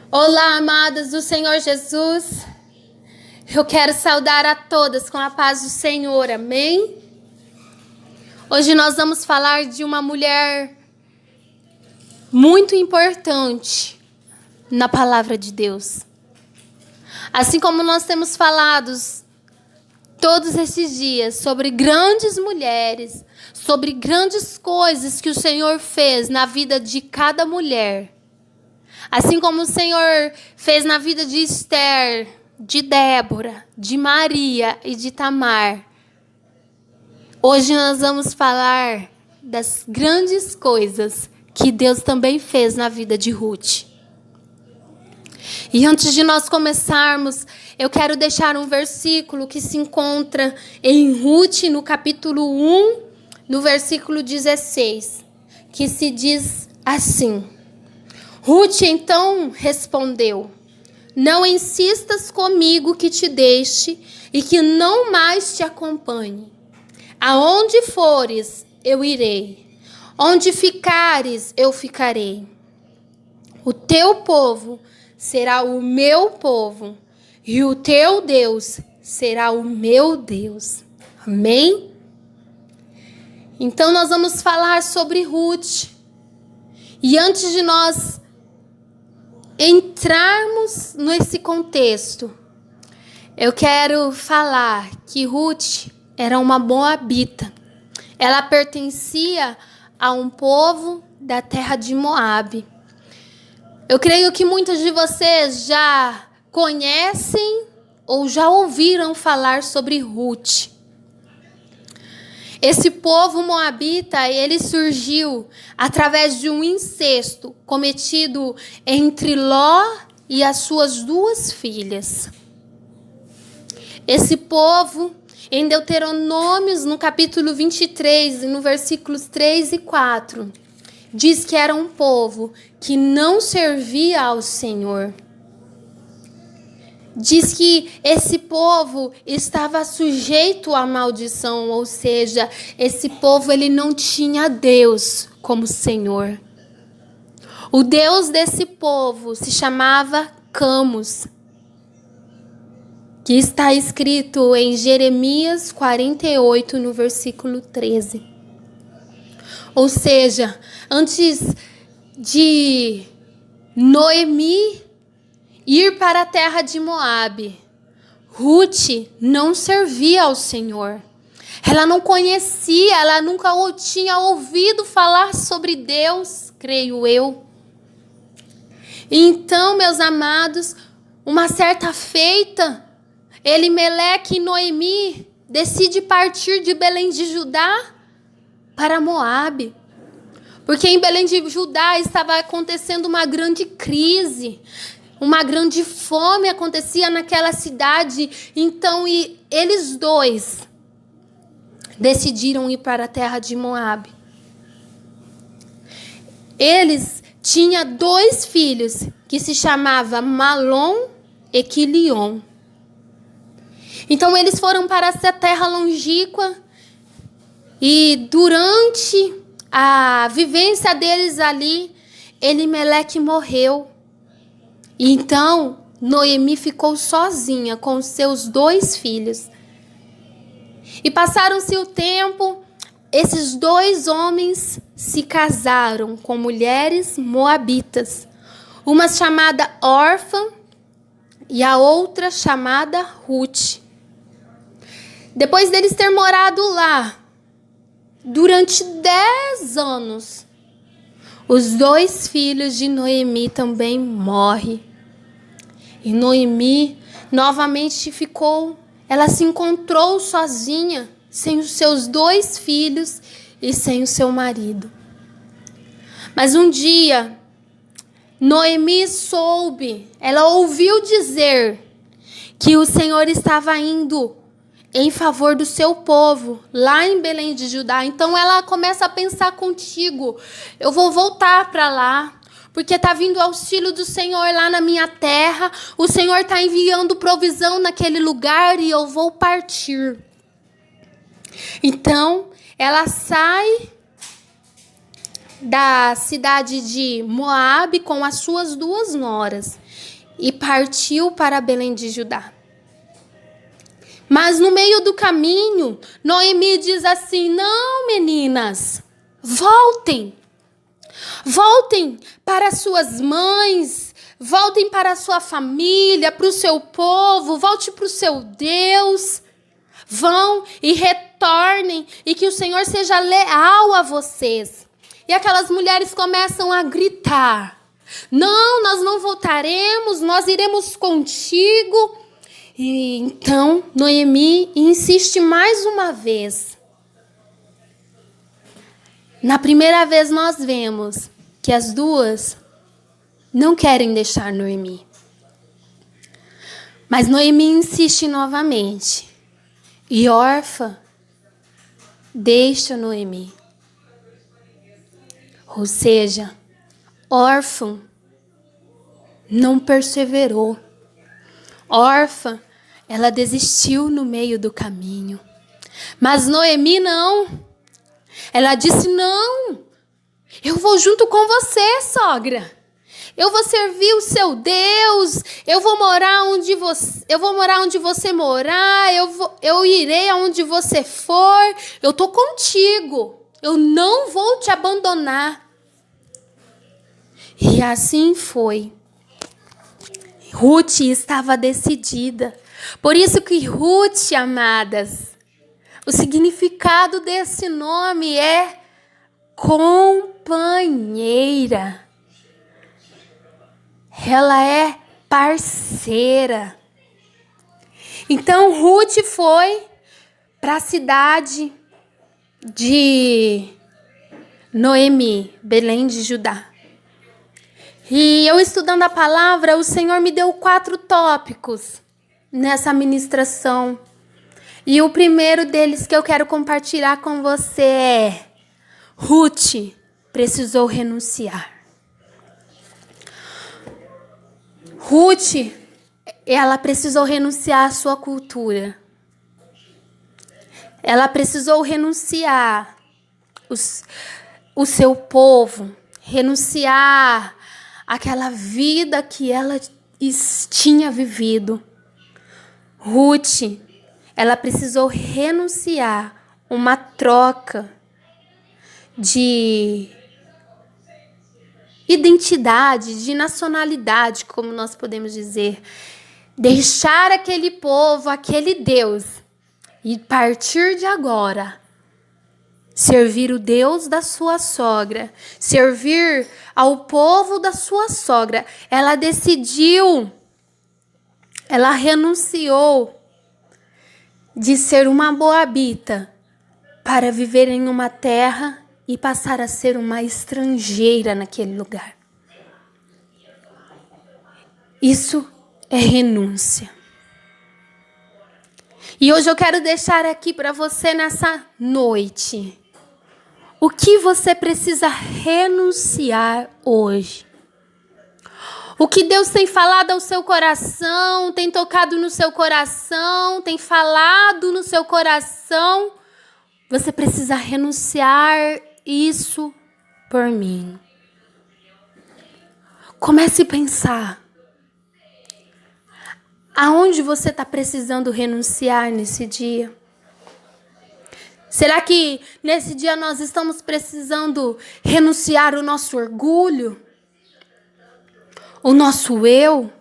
Olá, amadas do Senhor Jesus. Eu quero saudar a todas com a paz do Senhor, amém? Hoje nós vamos falar de uma mulher muito importante na palavra de Deus. Assim como nós temos falado todos esses dias sobre grandes mulheres, sobre grandes coisas que o Senhor fez na vida de cada mulher. Assim como o Senhor fez na vida de Esther, de Débora, de Maria e de Tamar. Hoje nós vamos falar das grandes coisas que Deus também fez na vida de Ruth. E antes de nós começarmos, eu quero deixar um versículo que se encontra em Ruth, no capítulo 1, no versículo 16, que se diz assim: Ruth então respondeu: não insistas comigo que te deixe e que não mais te acompanhe. Aonde fores, eu irei. Onde ficares, eu ficarei. O teu povo será o meu povo e o teu Deus será o meu Deus. Amém? Então nós vamos falar sobre Ruth. E antes de nós entrarmos nesse contexto, eu quero falar que Ruth era uma moabita. Ela pertencia a um povo da terra de Moabe. Eu creio que muitos de vocês já conhecem ou já ouviram falar sobre Ruth. Esse povo moabita, ele surgiu através de um incesto cometido entre Ló e as suas duas filhas. Esse povo, em Deuteronômios, no capítulo 23, no versículos 3 e 4, diz que era um povo que não servia ao Senhor. Diz que esse povo estava sujeito à maldição, ou seja, esse povo ele não tinha Deus como Senhor. O Deus desse povo se chamava Camus, que está escrito em Jeremias 48, no versículo 13. Ou seja, antes de Noemi ir para a terra de Moabe, Ruth não servia ao Senhor. Ela não conhecia, ela nunca tinha ouvido falar sobre Deus, creio eu. Então, meus amados, uma certa feita, Elimeleque e Noemi decidem partir de Belém de Judá para Moabe. Porque em Belém de Judá estava acontecendo uma grande crise. Uma grande fome acontecia naquela cidade. Então, eles dois decidiram ir para a terra de Moabe. Eles tinham dois filhos que se chamavam Malom e Quilion. Então, eles foram para essa terra longínqua e durante a vivência deles ali, Elimeleque morreu. Então, Noemi ficou sozinha com seus dois filhos. E passaram-se o tempo, esses dois homens se casaram com mulheres moabitas. Uma chamada Orfa e a outra chamada Ruth. Depois deles ter morado lá, durante 10 anos, os dois filhos de Noemi também morrem. E Noemi novamente ela se encontrou sozinha, sem os seus dois filhos e sem o seu marido. Mas um dia, Noemi ela ouviu dizer que o Senhor estava indo em favor do seu povo, lá em Belém de Judá. Então ela começa a pensar contigo: eu vou voltar para lá, porque está vindo o auxílio do Senhor lá na minha terra. O Senhor está enviando provisão naquele lugar e eu vou partir. Então ela sai da cidade de Moabe com as suas 2 noras e partiu para Belém de Judá. Mas no meio do caminho, Noemi diz assim: não, meninas, voltem para suas mães, voltem para a sua família, para o seu povo, volte para o seu Deus. Vão e retornem e que o Senhor seja leal a vocês. E aquelas mulheres começam a gritar: não, nós não voltaremos, nós iremos contigo. E então Noemi insiste mais uma vez. Na primeira vez nós vemos que as duas não querem deixar Noemi. Mas Noemi insiste novamente. E Orfa deixa Noemi. Ou seja, órfã não perseverou. Órfã, ela desistiu no meio do caminho. Mas Noemi não. Ela disse: não, eu vou junto com você, sogra. Eu vou servir o seu Deus. Eu vou morar onde você morar. Eu irei aonde você for. Eu tô contigo. Eu não vou te abandonar. E assim foi. Ruth estava decidida. Por isso que Ruth, amadas, o significado desse nome é companheira. Ela é parceira. Então Ruth foi para a cidade de Noemi, Belém de Judá. E eu estudando a palavra, o Senhor me deu 4 tópicos nessa ministração. E o primeiro deles que eu quero compartilhar com você é: Ruth precisou renunciar. Ruth, ela precisou renunciar à sua cultura. Ela precisou renunciar o seu povo, renunciar àquela vida que ela tinha vivido. Ruth, ela precisou renunciar uma troca de identidade, de nacionalidade, como nós podemos dizer. Deixar aquele povo, aquele Deus, e a partir de agora servir o Deus da sua sogra, servir ao povo da sua sogra. Ela decidiu, ela renunciou de ser uma moabita para viver em uma terra e passar a ser uma estrangeira naquele lugar. Isso é renúncia. E hoje eu quero deixar aqui para você nessa noite o que você precisa renunciar hoje. O que Deus tem falado ao seu coração, tem tocado no seu coração, tem falado no seu coração. Você precisa renunciar isso por mim. Comece a pensar. Aonde você está precisando renunciar nesse dia? Será que nesse dia nós estamos precisando renunciar o nosso orgulho? O nosso eu?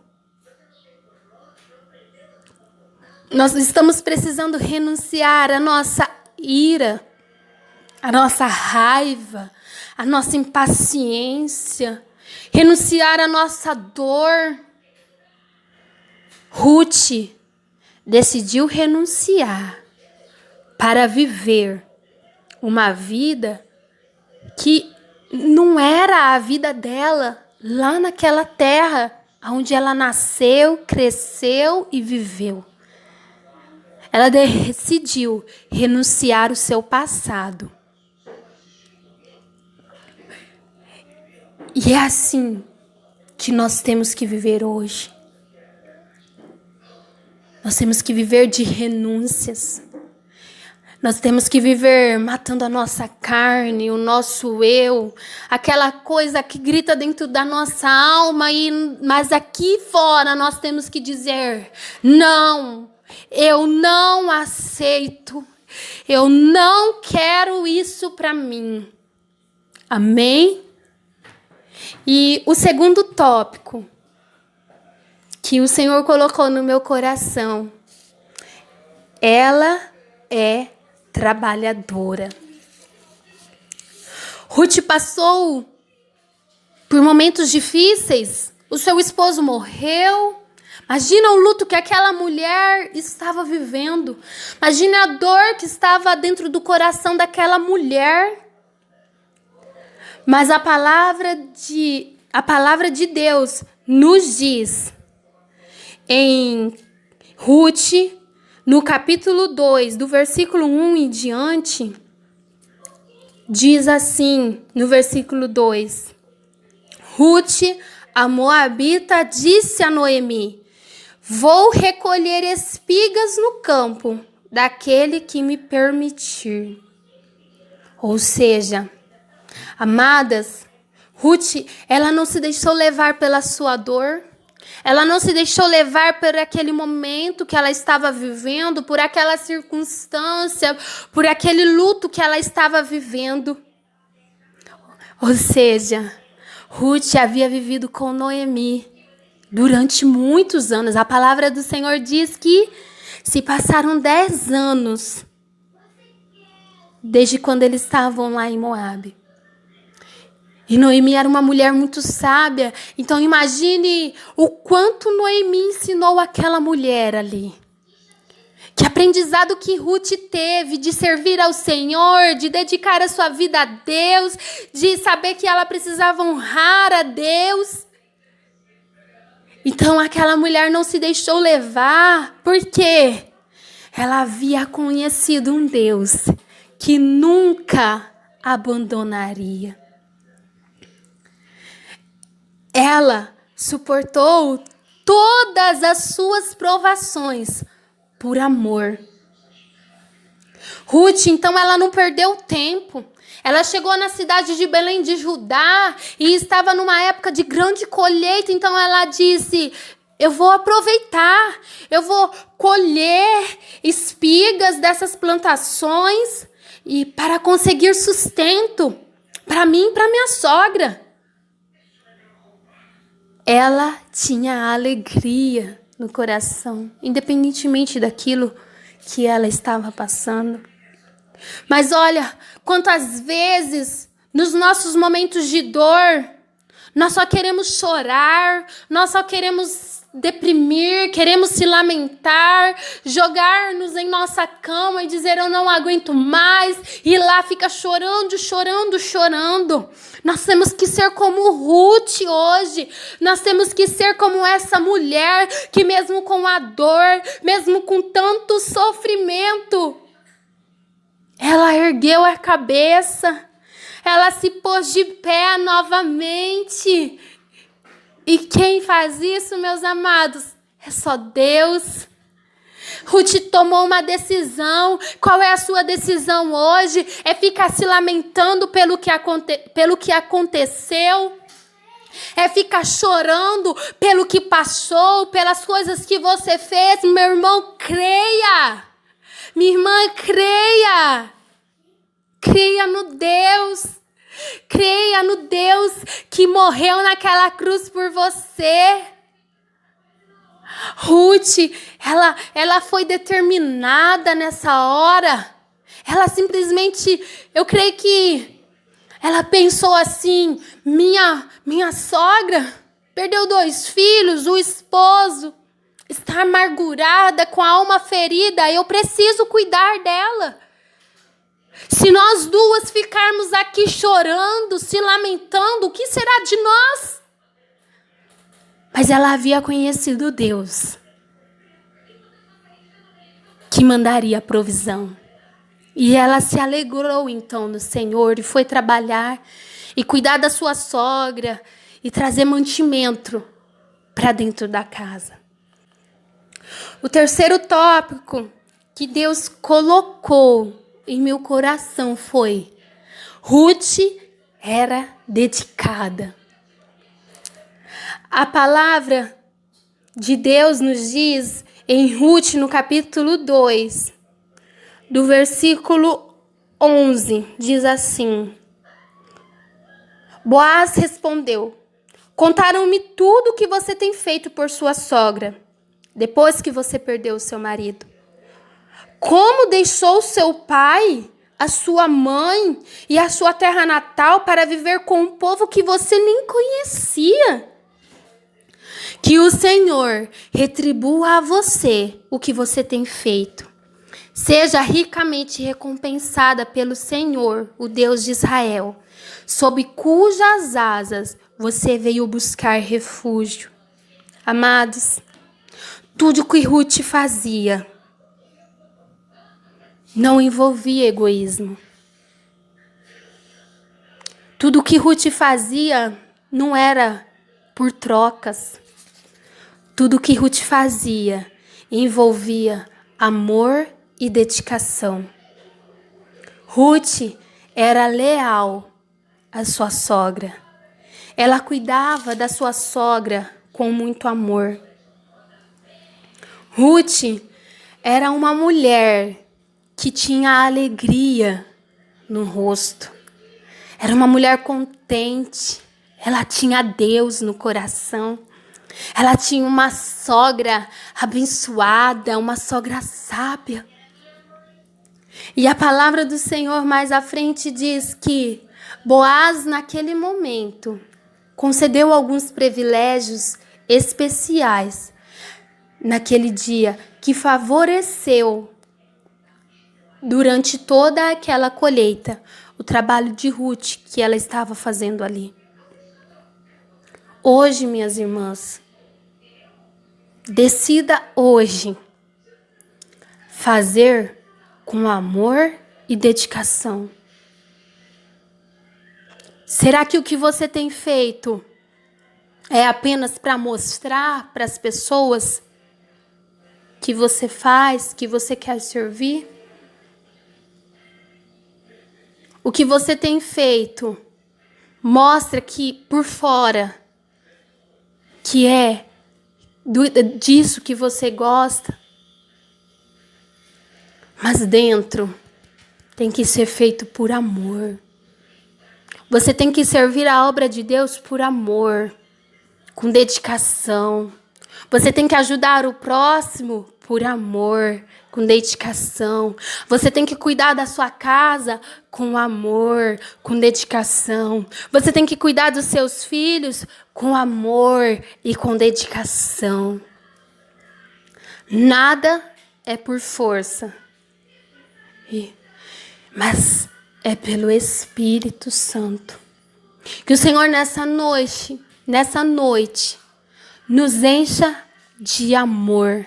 Nós estamos precisando renunciar a nossa ira, a nossa raiva, a nossa impaciência, renunciar a nossa dor. Ruth decidiu renunciar para viver uma vida que não era a vida dela lá naquela terra onde ela nasceu, cresceu e viveu. Ela decidiu renunciar o seu passado. E é assim que nós temos que viver hoje. Nós temos que viver de renúncias. Nós temos que viver matando a nossa carne, o nosso eu, aquela coisa que grita dentro da nossa alma, mas aqui fora nós temos que dizer: não, eu não aceito, eu não quero isso para mim. Amém? E o segundo tópico que o Senhor colocou no meu coração: ela é trabalhadora. Ruth passou por momentos difíceis. O seu esposo morreu. Imagina o luto que aquela mulher estava vivendo. Imagina a dor que estava dentro do coração daquela mulher. Mas a palavra de Deus nos diz em Ruth, no capítulo 2, do versículo 1 em diante, diz assim, no versículo 2: Ruth, a moabita, disse a Noemi: vou recolher espigas no campo daquele que me permitir. Ou seja, amadas, Ruth, ela não se deixou levar pela sua dor. Ela não se deixou levar por aquele momento que ela estava vivendo, por aquela circunstância, por aquele luto que ela estava vivendo. Ou seja, Ruth havia vivido com Noemi durante muitos anos. A palavra do Senhor diz que se passaram 10 anos desde quando eles estavam lá em Moabe. E Noemi era uma mulher muito sábia. Então imagine o quanto Noemi ensinou aquela mulher ali. Que aprendizado que Ruth teve de servir ao Senhor, de dedicar a sua vida a Deus, de saber que ela precisava honrar a Deus. Então aquela mulher não se deixou levar, porque ela havia conhecido um Deus que nunca abandonaria. Ela suportou todas as suas provações por amor. Ruth, então, ela não perdeu tempo. Ela chegou na cidade de Belém de Judá e estava numa época de grande colheita. Então ela disse: eu vou aproveitar, eu vou colher espigas dessas plantações e para conseguir sustento para mim e para minha sogra. Ela tinha alegria no coração, independentemente daquilo que ela estava passando. Mas olha, quantas vezes nos nossos momentos de dor, nós só queremos chorar, nós só queremos deprimir, queremos se lamentar, jogar-nos em nossa cama e dizer: eu não aguento mais, e lá fica chorando, chorando, chorando. Nós temos que ser como Ruth hoje, nós temos que ser como essa mulher que mesmo com a dor, mesmo com tanto sofrimento, ela ergueu a cabeça, ela se pôs de pé novamente. E quem faz isso, meus amados, é só Deus. Ruth tomou uma decisão. Qual é a sua decisão hoje? É ficar se lamentando pelo que aconteceu? É ficar chorando pelo que passou, pelas coisas que você fez? Meu irmão, creia. Minha irmã, creia. Creia no Deus. Creia no Deus que morreu naquela cruz por você. Ruth, ela foi determinada nessa hora. Ela simplesmente, eu creio que ela pensou assim: minha sogra perdeu 2 filhos, o esposo está amargurada, com a alma ferida, eu preciso cuidar dela. Se nós duas ficarmos aqui chorando, se lamentando, o que será de nós? Mas ela havia conhecido Deus, que mandaria a provisão. E ela se alegrou então no Senhor e foi trabalhar e cuidar da sua sogra e trazer mantimento para dentro da casa. O terceiro tópico que Deus colocou em meu coração foi: Ruth era dedicada. A palavra de Deus nos diz em Ruth, no capítulo 2, do versículo 11, diz assim: Boaz respondeu: Contaram-me tudo o que você tem feito por sua sogra, depois que você perdeu o seu marido. Como deixou seu pai, a sua mãe e a sua terra natal para viver com um povo que você nem conhecia. Que o Senhor retribua a você o que você tem feito. Seja ricamente recompensada pelo Senhor, o Deus de Israel, sob cujas asas você veio buscar refúgio. Amados, tudo que Ruth fazia não envolvia egoísmo. Tudo que Ruth fazia não era por trocas. Tudo que Ruth fazia envolvia amor e dedicação. Ruth era leal à sua sogra. Ela cuidava da sua sogra com muito amor. Ruth era uma mulher que tinha alegria no rosto. Era uma mulher contente. Ela tinha Deus no coração. Ela tinha uma sogra abençoada, uma sogra sábia. E a palavra do Senhor mais à frente diz que Boaz, naquele momento, concedeu alguns privilégios especiais naquele dia, que favoreceu durante toda aquela colheita o trabalho de Ruth que ela estava fazendo ali. Hoje, minhas irmãs, decida hoje fazer com amor e dedicação. Será que o que você tem feito é apenas para mostrar para as pessoas que você faz, que você quer servir? O que você tem feito mostra que por fora, que é disso que você gosta, mas dentro tem que ser feito por amor. Você tem que servir a obra de Deus por amor, com dedicação. Você tem que ajudar o próximo por amor, com dedicação. Você tem que cuidar da sua casa com amor, com dedicação. Você tem que cuidar dos seus filhos com amor e com dedicação. Nada é por força, mas é pelo Espírito Santo. Que o Senhor nessa noite, nos encha de amor.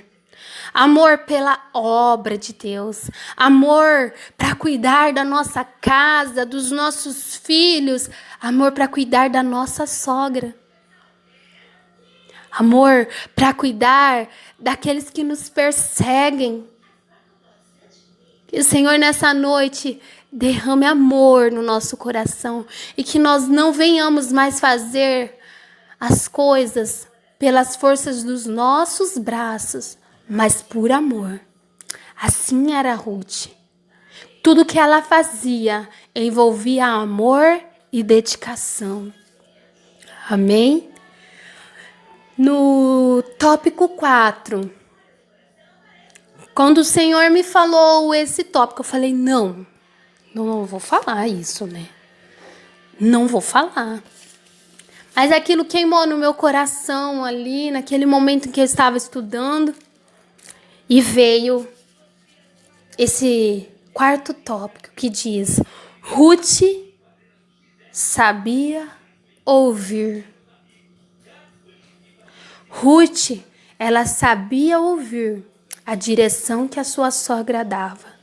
Amor pela obra de Deus. Amor para cuidar da nossa casa, dos nossos filhos. Amor para cuidar da nossa sogra. Amor para cuidar daqueles que nos perseguem. Que o Senhor nessa noite derrame amor no nosso coração e que nós não venhamos mais fazer as coisas pelas forças dos nossos braços, mas por amor. Assim era Ruth. Tudo que ela fazia envolvia amor e dedicação. Amém? No tópico 4, quando o Senhor me falou esse tópico, eu falei, não vou falar isso, né? Não vou falar. Mas aquilo queimou no meu coração ali, naquele momento em que eu estava estudando. E veio esse quarto tópico que diz: Ruth sabia ouvir. Ruth, ela sabia ouvir a direção que a sua sogra dava.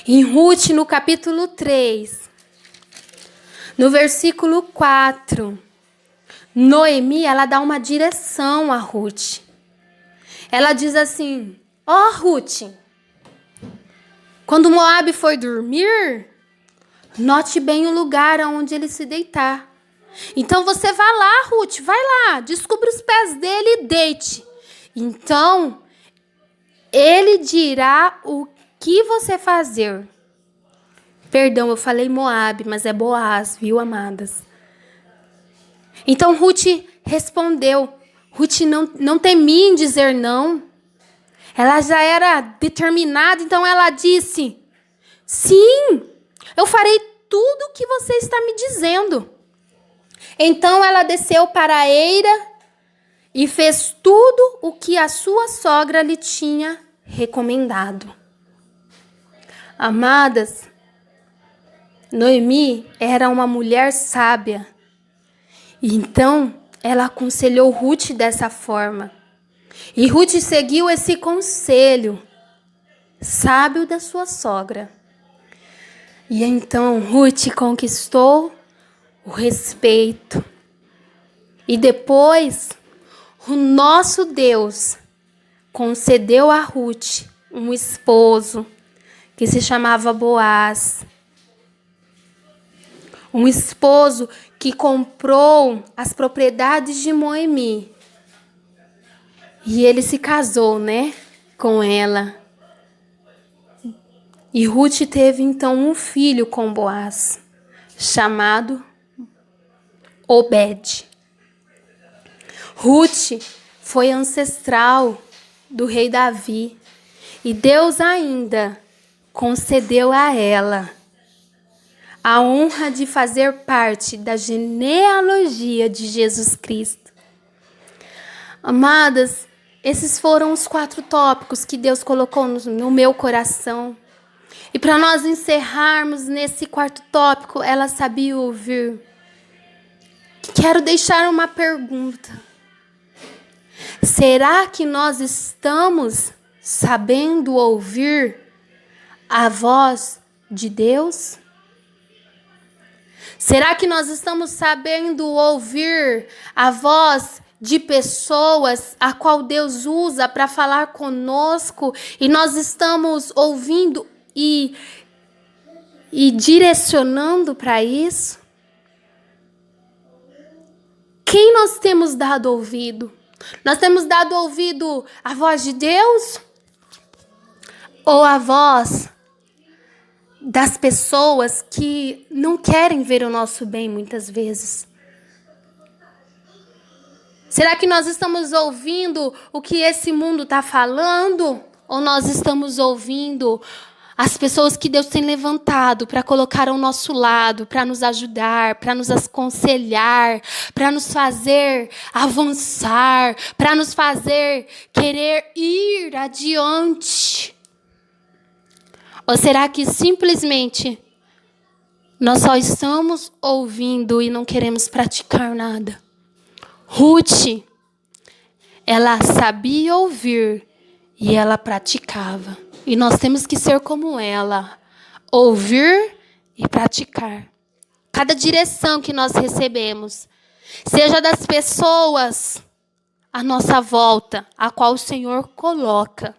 Em Ruth, no capítulo 3, no versículo 4, Noemi, ela dá uma direção a Ruth. Ela diz assim: ó Ruth, Quando Moabe foi dormir, note bem o lugar onde ele se deitar. Então você vai lá, Ruth, vai lá, descubra os pés dele e deite. Então, ele dirá o que você fazer. Perdão, eu falei Moabe, mas é Boaz, viu, amadas? Então Ruth respondeu. Ruth não temia em dizer não. Ela já era determinada, então ela disse: sim, eu farei tudo o que você está me dizendo. Então ela desceu para a eira e fez tudo o que a sua sogra lhe tinha recomendado. Amadas, Noemi era uma mulher sábia. Então ela aconselhou Ruth dessa forma. E Ruth seguiu esse conselho sábio da sua sogra. E então Ruth conquistou o respeito. E depois, o nosso Deus concedeu a Ruth um esposo que se chamava Boaz. Um esposo que comprou as propriedades de Noemi. E ele se casou, com ela. E Ruth teve então um filho com Boaz, chamado Obed. Ruth foi ancestral do rei Davi. E Deus ainda concedeu a ela a honra de fazer parte da genealogia de Jesus Cristo. Amadas, esses foram os 4 tópicos que Deus colocou no meu coração. E para nós encerrarmos nesse 4º tópico, ela sabia ouvir. Quero deixar uma pergunta. Será que nós estamos sabendo ouvir a voz de Deus? Será que nós estamos sabendo ouvir a voz de pessoas a qual Deus usa para falar conosco e nós estamos ouvindo e direcionando para isso? Quem nós temos dado ouvido? Nós temos dado ouvido à voz de Deus? Ou à voz das pessoas que não querem ver o nosso bem muitas vezes? Será que nós estamos ouvindo o que esse mundo está falando? Ou nós estamos ouvindo as pessoas que Deus tem levantado para colocar ao nosso lado, para nos ajudar, para nos aconselhar, para nos fazer avançar, para nos fazer querer ir adiante? Ou será que simplesmente nós só estamos ouvindo e não queremos praticar nada? Ruth, ela sabia ouvir e ela praticava. E nós temos que ser como ela, ouvir e praticar. Cada direção que nós recebemos, seja das pessoas à nossa volta, a qual o Senhor coloca,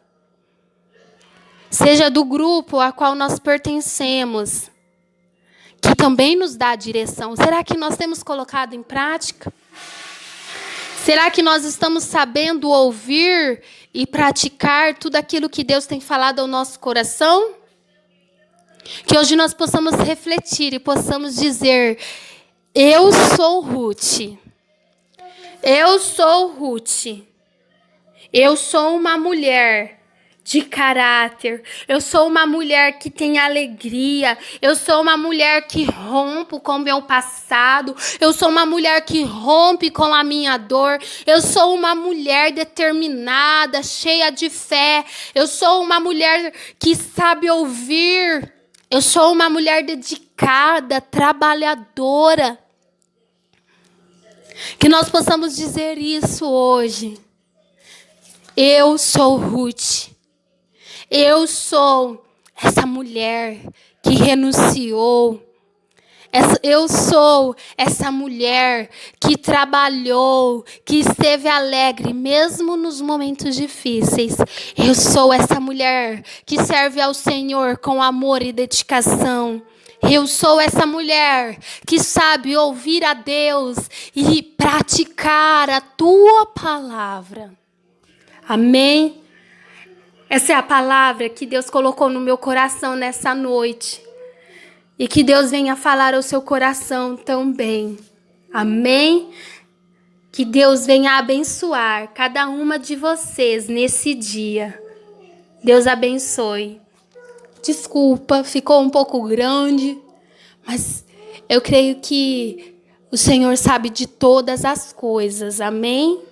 seja do grupo a qual nós pertencemos, que também nos dá a direção. Será que nós temos colocado em prática? Será que nós estamos sabendo ouvir e praticar tudo aquilo que Deus tem falado ao nosso coração? Que hoje nós possamos refletir e possamos dizer: eu sou Ruth. Eu sou Ruth. Eu sou uma mulher de caráter. Eu sou uma mulher que tem alegria. Eu sou uma mulher que rompe com o meu passado. Eu sou uma mulher que rompe com a minha dor. Eu sou uma mulher determinada, cheia de fé. Eu sou uma mulher que sabe ouvir. Eu sou uma mulher dedicada, trabalhadora. Que nós possamos dizer isso hoje. Eu sou Ruth. Eu sou essa mulher que renunciou, Eu sou essa mulher que trabalhou, que esteve alegre, mesmo nos momentos difíceis. Eu sou essa mulher que serve ao Senhor com amor e dedicação. Eu sou essa mulher que sabe ouvir a Deus e praticar a tua palavra. Amém? Essa é a palavra que Deus colocou no meu coração nessa noite. E que Deus venha falar ao seu coração também. Amém? Que Deus venha abençoar cada uma de vocês nesse dia. Deus abençoe. Desculpa, ficou um pouco grande, mas eu creio que o Senhor sabe de todas as coisas. Amém?